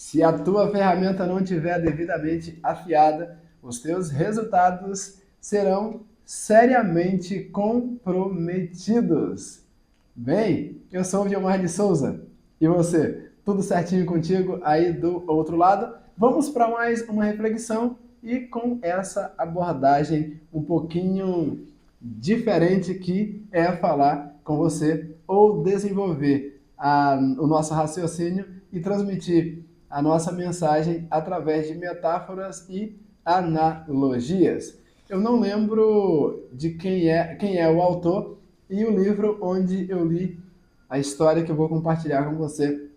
Se a tua ferramenta não estiver devidamente afiada, os teus resultados serão seriamente comprometidos. Bem, eu sou o Vilmar de Souza. E você? Tudo certinho contigo aí do outro lado? Vamos para mais uma reflexão e com essa abordagem um pouquinho diferente que é falar com você ou desenvolver o nosso raciocínio e transmitir a nossa mensagem através de metáforas e analogias. Eu não lembro de quem é o autor e o livro onde eu li a história que eu vou compartilhar com você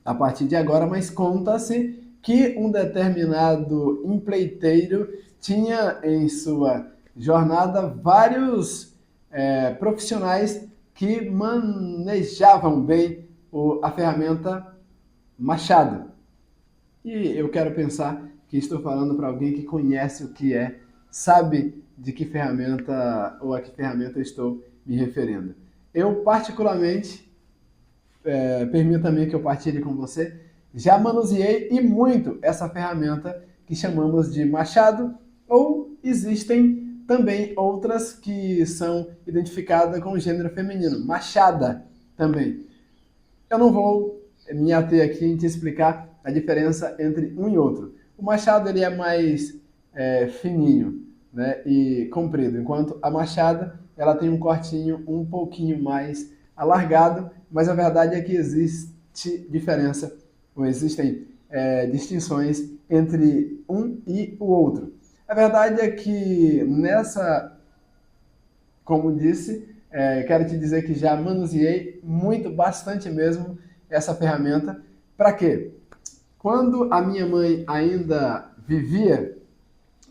a partir de agora, mas conta-se que um determinado empreiteiro tinha em sua jornada vários profissionais que manejavam bem a ferramenta machado. E eu quero pensar que estou falando para alguém que conhece o que é, sabe de que ferramenta ou a que ferramenta eu estou me referindo. Eu, particularmente, permita-me que eu partilhe com você, já manuseei e muito essa ferramenta que chamamos de machado, ou existem também outras que são identificadas com o gênero feminino, machada também. Eu não vou me ater aqui em te explicar a diferença entre um e outro. O machado ele é mais fininho, né, e comprido, enquanto a machada ela tem um cortinho um pouquinho mais alargado, mas a verdade é que existe diferença, ou existem distinções entre um e o outro. A verdade é que como disse, quero te dizer que já manuseei muito, bastante mesmo, essa ferramenta. Para quê? Quando a minha mãe ainda vivia,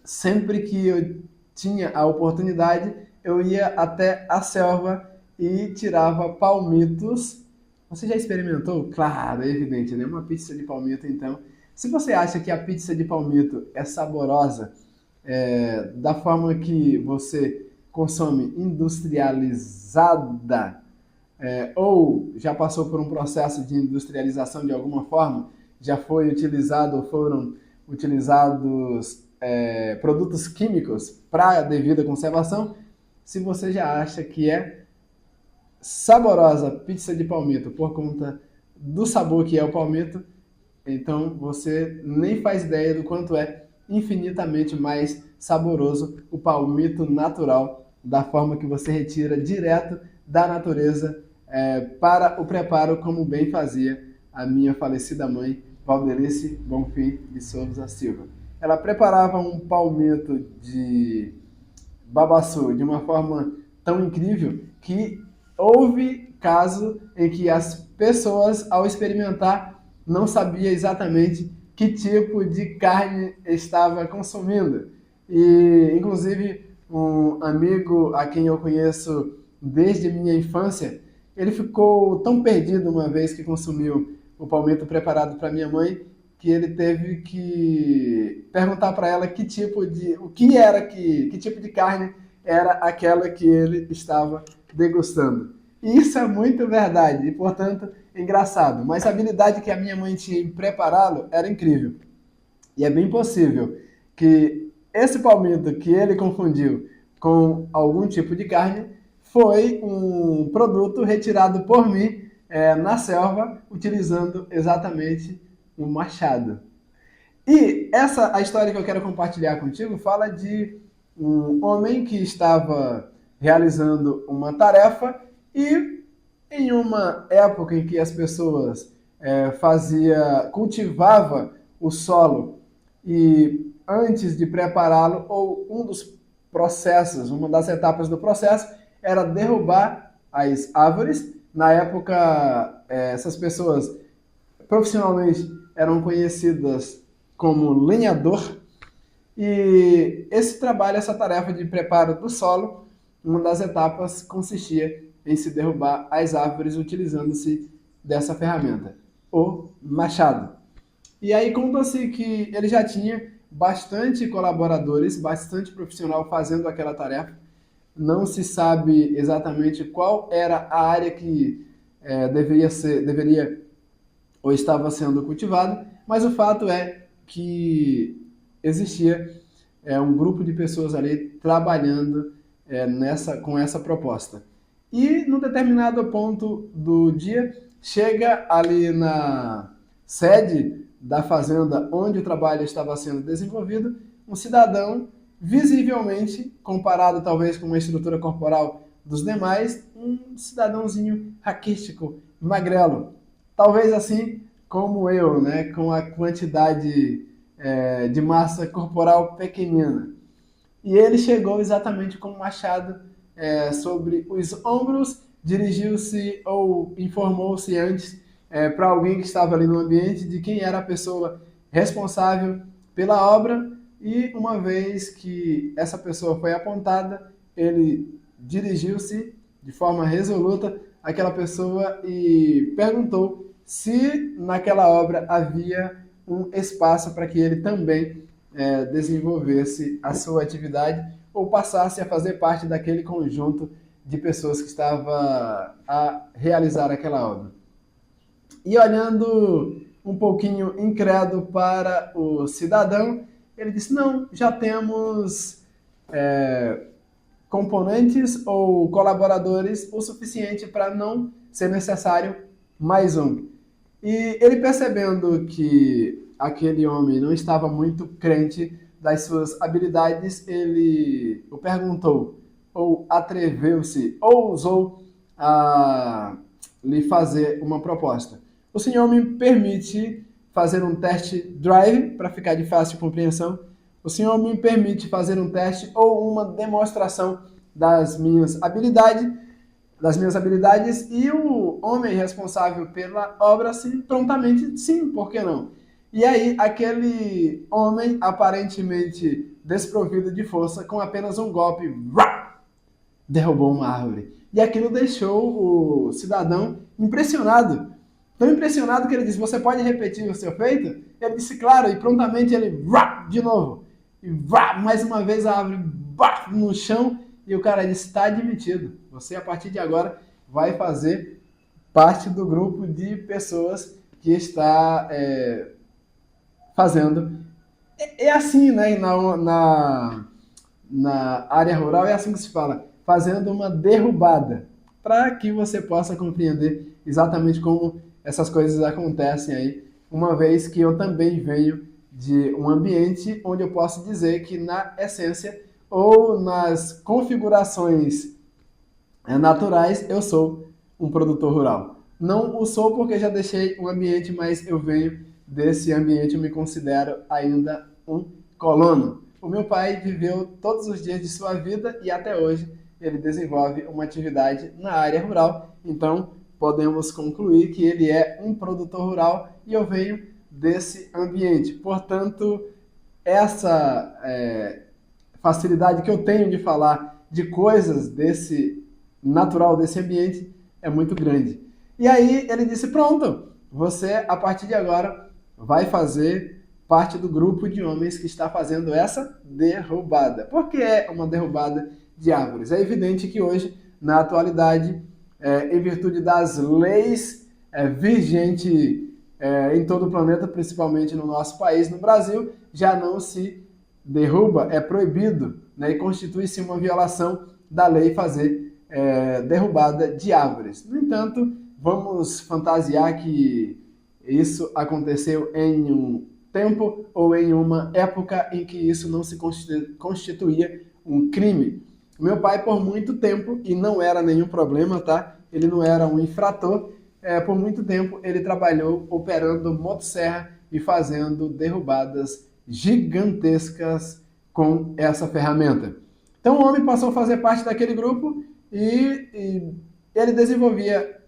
sempre que eu tinha a oportunidade, eu ia até a selva e tirava palmitos. Você já experimentou? Claro, é evidente, né? Uma pizza de palmito, então. Se você acha que a pizza de palmito é saborosa, da forma que você consome industrializada, ou já passou por um processo de industrialização de alguma forma, já foi utilizado ou foram utilizados produtos químicos para a devida conservação, se você já acha que é saborosa pizza de palmito por conta do sabor que é o palmito, então você nem faz ideia do quanto é infinitamente mais saboroso o palmito natural, da forma que você retira direto da natureza para o preparo, como bem fazia a minha falecida mãe, Valdelice Bonfim de Souza Silva. Ela preparava um palmito de babaçu de uma forma tão incrível que houve caso em que as pessoas, ao experimentar, não sabiam exatamente que tipo de carne estava consumindo. E, inclusive, um amigo a quem eu conheço desde minha infância, ele ficou tão perdido uma vez que consumiu o palmito preparado para minha mãe, que ele teve que perguntar para ela que tipo de carne era aquela que ele estava degustando. E isso é muito verdade e, portanto, engraçado. Mas a habilidade que a minha mãe tinha em prepará-lo era incrível. E é bem possível que esse palmito que ele confundiu com algum tipo de carne foi um produto retirado por mim na selva, utilizando exatamente um machado. E a história que eu quero compartilhar contigo fala de um homem que estava realizando uma tarefa e em uma época em que as pessoas cultivava o solo e antes de prepará-lo, ou um dos processos, uma das etapas do processo era derrubar as árvores. Na época, essas pessoas profissionalmente eram conhecidas como lenhador, e esse trabalho, essa tarefa de preparo do solo, uma das etapas consistia em se derrubar as árvores utilizando-se dessa ferramenta, o machado. E aí conta-se que ele já tinha bastante colaboradores, bastante profissional fazendo aquela tarefa. Não se sabe exatamente qual era a área que deveria ou estava sendo cultivada, mas o fato é que existia um grupo de pessoas ali trabalhando com essa proposta. E, num determinado ponto do dia, chega ali na sede da fazenda onde o trabalho estava sendo desenvolvido, um cidadão, visivelmente, comparado talvez com uma estrutura corporal dos demais, um cidadãozinho raquítico, magrelo. Talvez assim como eu, né, com a quantidade de massa corporal pequenina. E ele chegou exatamente com um machado sobre os ombros, dirigiu-se ou informou-se antes para alguém que estava ali no ambiente de quem era a pessoa responsável pela obra, e uma vez que essa pessoa foi apontada, ele dirigiu-se de forma resoluta àquela pessoa e perguntou se naquela obra havia um espaço para que ele também desenvolvesse a sua atividade ou passasse a fazer parte daquele conjunto de pessoas que estava a realizar aquela obra. E olhando um pouquinho incrédulo para o cidadão, ele disse: não, já temos componentes ou colaboradores o suficiente para não ser necessário mais um. E ele, percebendo que aquele homem não estava muito crente das suas habilidades, ele o perguntou, ou atreveu-se, ou ousou a lhe fazer uma proposta. O senhor me permite fazer um teste drive, para ficar de fácil compreensão? O senhor me permite fazer um teste ou uma demonstração das minhas habilidades? E o homem responsável pela obra, sim, prontamente, sim, por que não? E aí, aquele homem, aparentemente desprovido de força, com apenas um golpe, derrubou uma árvore. E aquilo deixou o cidadão impressionado. Tão impressionado que ele disse: você pode repetir o seu feito? Ele disse: claro, e prontamente ele, de novo. E mais uma vez a árvore no chão, e o cara disse: está admitido. Você, a partir de agora, vai fazer parte do grupo de pessoas que está fazendo. É assim, né? Na área rural é assim que se fala, fazendo uma derrubada, para que você possa compreender exatamente como essas coisas acontecem aí, uma vez que eu também venho de um ambiente onde eu posso dizer que, na essência ou nas configurações naturais, eu sou um produtor rural. Não o sou porque já deixei o ambiente, mas eu venho desse ambiente, eu me considero ainda um colono. O meu pai viveu todos os dias de sua vida e até hoje ele desenvolve uma atividade na área rural, então podemos concluir que ele é um produtor rural e eu venho desse ambiente. Portanto, essa facilidade que eu tenho de falar de coisas desse natural, desse ambiente, é muito grande. E aí ele disse: pronto, você a partir de agora vai fazer parte do grupo de homens que está fazendo essa derrubada. Por que é uma derrubada de árvores? É evidente que hoje, na atualidade, em virtude das leis vigentes em todo o planeta, principalmente no nosso país, no Brasil, já não se derruba, é proibido, né, e constitui-se uma violação da lei fazer derrubada de árvores. No entanto, vamos fantasiar que isso aconteceu em um tempo ou em uma época em que isso não se constituía um crime. Meu pai, por muito tempo, e não era nenhum problema, tá? Ele não era um infrator, por muito tempo ele trabalhou operando motosserra e fazendo derrubadas gigantescas com essa ferramenta. Então o homem passou a fazer parte daquele grupo e ele desenvolvia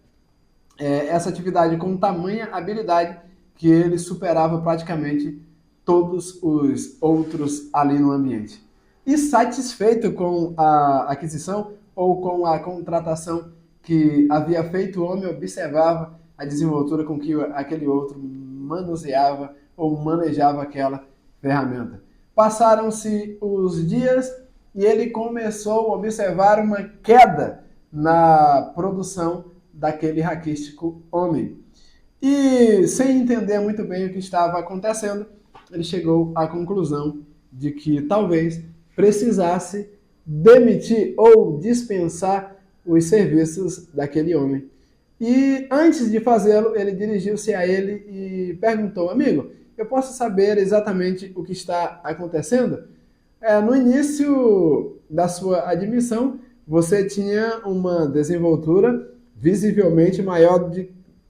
essa atividade com tamanha habilidade que ele superava praticamente todos os outros ali no ambiente. E satisfeito com a aquisição ou com a contratação que havia feito, o homem observava a desenvoltura com que aquele outro manuseava ou manejava aquela ferramenta. Passaram-se os dias e ele começou a observar uma queda na produção daquele raquístico homem. E, sem entender muito bem o que estava acontecendo, ele chegou à conclusão de que talvez precisasse demitir ou dispensar os serviços daquele homem. E antes de fazê-lo, ele dirigiu-se a ele e perguntou: amigo, eu posso saber exatamente o que está acontecendo? No início da sua admissão, você tinha uma desenvoltura visivelmente maior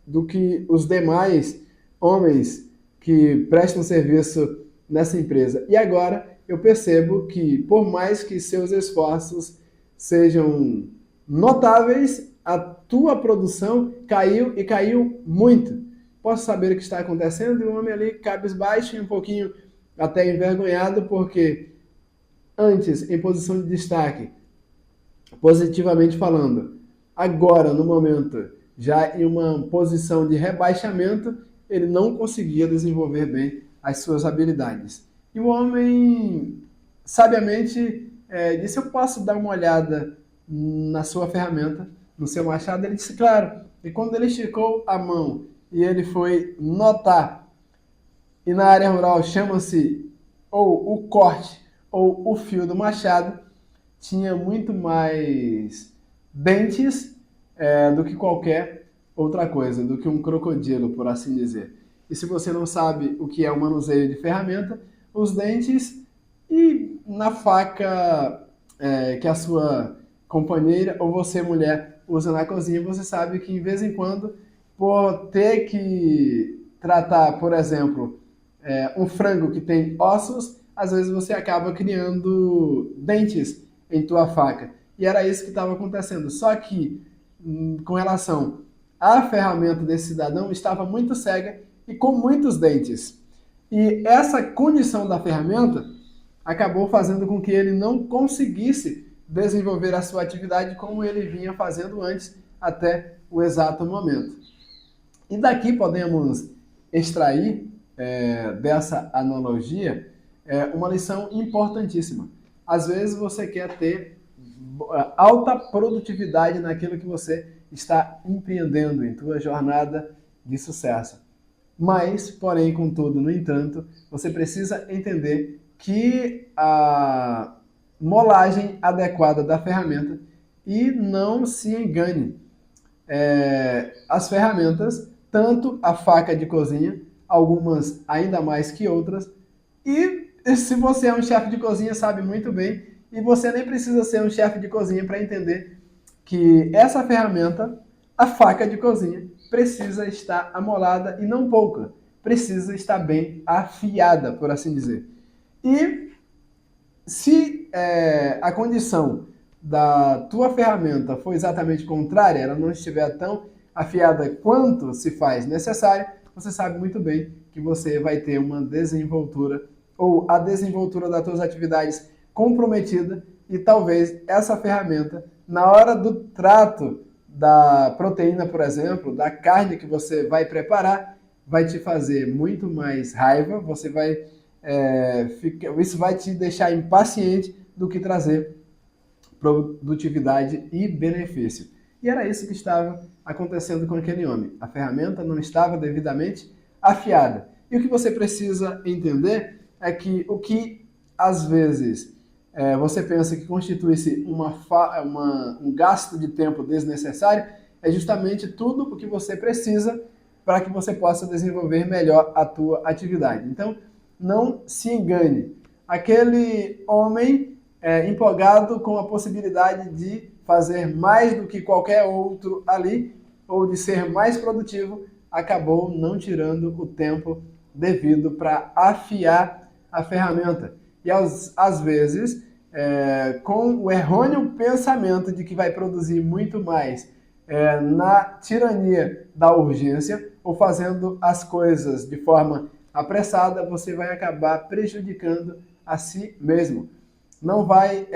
do que os demais homens que prestam serviço nessa empresa. E agora eu percebo que, por mais que seus esforços sejam notáveis, a tua produção caiu e caiu muito. Posso saber o que está acontecendo? E o homem ali cabisbaixo e um pouquinho até envergonhado, porque antes em posição de destaque, positivamente falando, agora no momento já em uma posição de rebaixamento, ele não conseguia desenvolver bem as suas habilidades. E o homem sabiamente disse: eu posso dar uma olhada na sua ferramenta, no seu machado? Ele disse: claro. E quando ele esticou a mão e ele foi notar, e na área rural chama-se ou o corte ou o fio do machado, tinha muito mais dentes do que qualquer outra coisa, do que um crocodilo, por assim dizer. E se você não sabe o que é o manuseio de ferramenta, os dentes e na faca que a sua companheira ou você, mulher, usa na cozinha, você sabe que, de vez em quando, por ter que tratar, por exemplo, um frango que tem ossos, às vezes você acaba criando dentes em tua faca. E era isso que estava acontecendo. Só que, com relação à ferramenta desse cidadão, estava muito cega e com muitos dentes. E essa condição da ferramenta acabou fazendo com que ele não conseguisse desenvolver a sua atividade como ele vinha fazendo antes, até o exato momento. E daqui podemos extrair dessa analogia uma lição importantíssima. Às vezes você quer ter alta produtividade naquilo que você está empreendendo em tua jornada de sucesso. Mas, porém, contudo, no entanto, você precisa entender que a molagem adequada da ferramenta, e não se engane, as ferramentas, tanto a faca de cozinha, algumas ainda mais que outras, e se você é um chefe de cozinha, sabe muito bem, e você nem precisa ser um chefe de cozinha para entender que essa ferramenta, a faca de cozinha, precisa estar amolada e não pouca, precisa estar bem afiada, por assim dizer. E se a condição da tua ferramenta for exatamente contrária, ela não estiver tão afiada quanto se faz necessário, você sabe muito bem que você vai ter uma desenvoltura ou a desenvoltura das tuas atividades comprometida, e talvez essa ferramenta, na hora do trato da proteína, por exemplo, da carne que você vai preparar, vai te fazer muito mais raiva, você vai isso vai te deixar impaciente do que trazer produtividade e benefício. E era isso que estava acontecendo com aquele homem. A ferramenta não estava devidamente afiada. E o que você precisa entender é que o que às vezes você pensa que constitui-se um gasto de tempo desnecessário, é justamente tudo o que você precisa para que você possa desenvolver melhor a tua atividade. Então, não se engane. Aquele homem empolgado com a possibilidade de fazer mais do que qualquer outro ali, ou de ser mais produtivo, acabou não tirando o tempo devido para afiar a ferramenta. E às vezes, com o errôneo pensamento de que vai produzir muito mais na tirania da urgência, ou fazendo as coisas de forma apressada, você vai acabar prejudicando a si mesmo. Não vai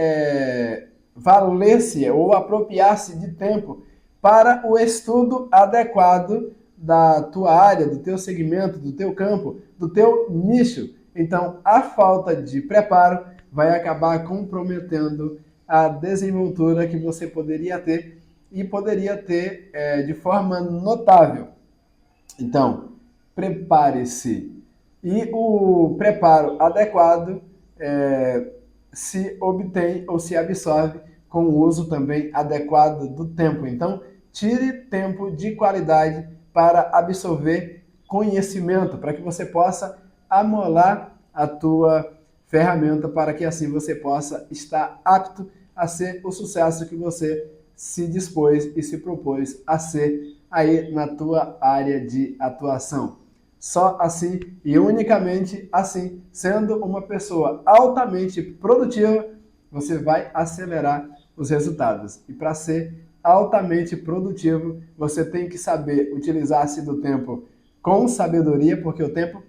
valer-se ou apropriar-se de tempo para o estudo adequado da tua área, do teu segmento, do teu campo, do teu nicho. Então, a falta de preparo vai acabar comprometendo a desenvoltura que você poderia ter, e poderia ter de forma notável. Então, prepare-se. E o preparo adequado se obtém ou se absorve com o uso também adequado do tempo. Então, tire tempo de qualidade para absorver conhecimento, para que você possa amolar a tua ferramenta, para que assim você possa estar apto a ser o sucesso que você se dispôs e se propôs a ser aí na tua área de atuação. Só assim e unicamente assim, sendo uma pessoa altamente produtiva, você vai acelerar os resultados. E para ser altamente produtivo, você tem que saber utilizar-se do tempo com sabedoria, porque o tempo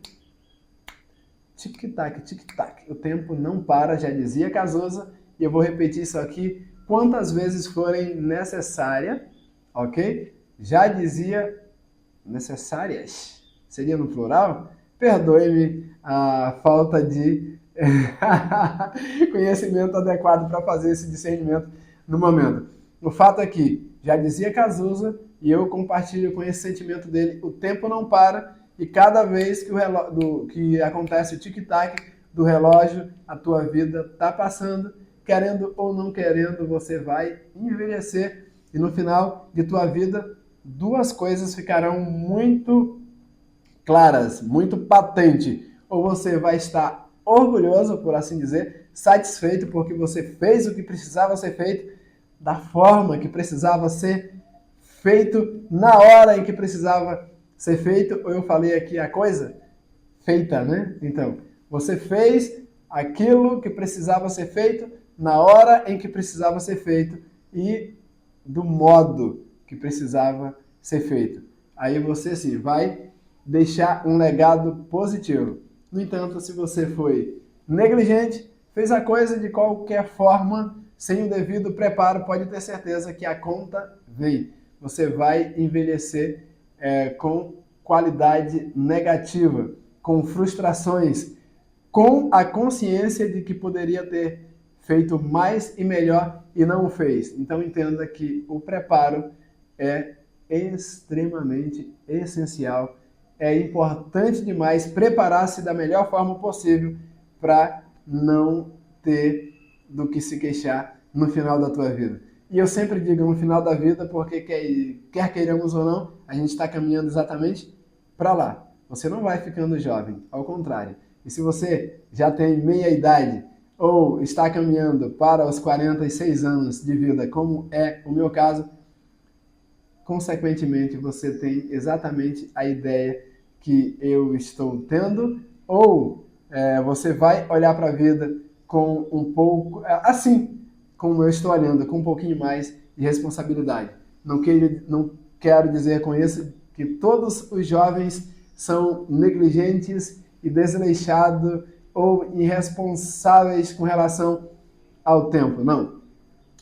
tic-tac, tic-tac. O tempo não para, já dizia Cazuza, e eu vou repetir isso aqui quantas vezes forem necessárias, ok? Já dizia necessárias. Seria no plural? Perdoe-me a falta de conhecimento adequado para fazer esse discernimento no momento. O fato é que, já dizia Cazuza, e eu compartilho com esse sentimento dele, o tempo não para, e cada vez que acontece o tic-tac do relógio, a tua vida está passando, querendo ou não querendo, você vai envelhecer, e no final de tua vida, duas coisas ficarão muito claras, muito patente. Ou você vai estar orgulhoso, por assim dizer, satisfeito porque você fez o que precisava ser feito, da forma que precisava ser feito, na hora em que precisava ser feito. Ou eu falei aqui a coisa feita, né? Então, você fez aquilo que precisava ser feito, na hora em que precisava ser feito e do modo que precisava ser feito. Aí você sim vai deixar um legado positivo. No entanto, se você foi negligente, fez a coisa de qualquer forma, sem o devido preparo, pode ter certeza que a conta vem. Você vai envelhecer com qualidade negativa, com frustrações, com a consciência de que poderia ter feito mais e melhor e não o fez. Então entenda que o preparo é extremamente essencial. É importante demais preparar-se da melhor forma possível para não ter do que se queixar no final da tua vida. E eu sempre digo no final da vida, porque quer queiramos ou não, a gente está caminhando exatamente para lá. Você não vai ficando jovem, ao contrário. E se você já tem meia idade ou está caminhando para os 46 anos de vida, como é o meu caso, consequentemente você tem exatamente a ideia que eu estou tendo, ou você vai olhar para a vida com um pouco, assim como eu estou olhando, com um pouquinho mais de responsabilidade. Não quero dizer com isso que todos os jovens são negligentes e desleixados ou irresponsáveis com relação ao tempo. Não.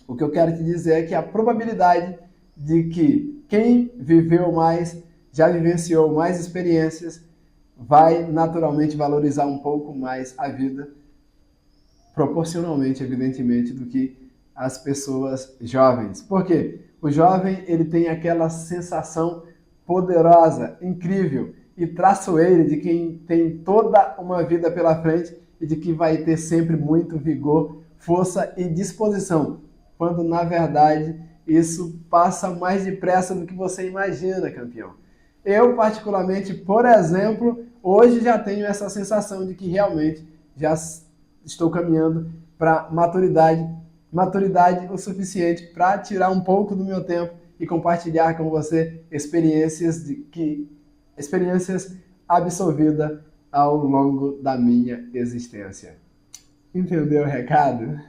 O que eu quero te dizer é que a probabilidade de que quem viveu mais, já vivenciou mais experiências, vai naturalmente valorizar um pouco mais a vida, proporcionalmente, evidentemente, do que as pessoas jovens. Por quê? O jovem, ele tem aquela sensação poderosa, incrível e traiçoeira de quem tem toda uma vida pela frente e de que vai ter sempre muito vigor, força e disposição, quando na verdade isso passa mais depressa do que você imagina, campeão. Eu, particularmente, por exemplo, hoje já tenho essa sensação de que realmente já estou caminhando para maturidade o suficiente para tirar um pouco do meu tempo e compartilhar com você experiências absorvidas ao longo da minha existência. Entendeu o recado?